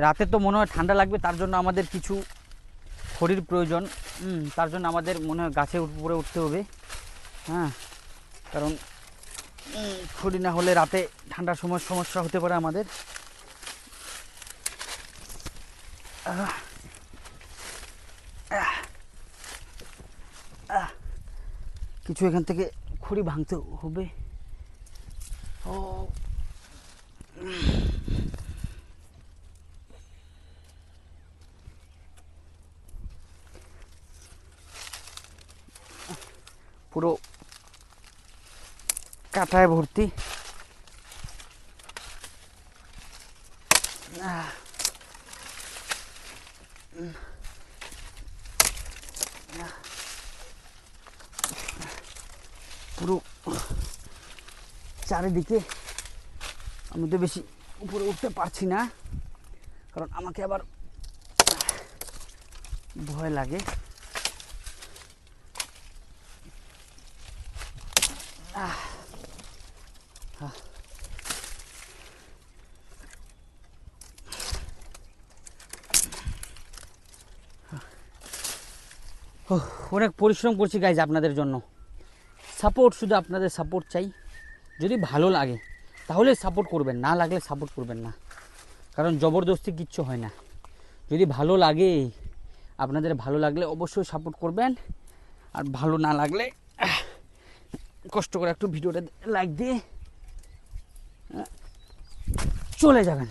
রাতে তো মনে হয় ঠান্ডা লাগবে, তার জন্য আমাদের কিছু খড়ির প্রয়োজন। তার জন্য আমাদের মনে হয় গাছের উপরে উঠতে হবে। হ্যাঁ, কারণ খড়ি না হলে রাতে ঠান্ডার সময় সমস্যা হতে পারে আমাদের। কিছু এখান থেকে খড়ি ভাঙতে হবে। ও পুরো কাঁটায় ভর্তি। পুরো চারিদিকে। আমি তো বেশি উপরে উঠতে পারছি না, কারণ আমাকে আবার ভয় লাগে। অনেক পরিশ্রম করছি গাইজ আপনাদের জন্য। সাপোর্ট, শুধু আপনাদের সাপোর্ট চাই। যদি ভালো লাগে তাহলে সাপোর্ট করবেন, না লাগলে সাপোর্ট করবেন না, কারণ জবরদস্তি কিচ্ছু হয় না। যদি ভালো লাগে, আপনাদের ভালো লাগলে অবশ্যই সাপোর্ট করবেন, আর ভালো না লাগলে কষ্ট করে একটু ভিডিওটা লাইক দিয়ে চলে যাবেন।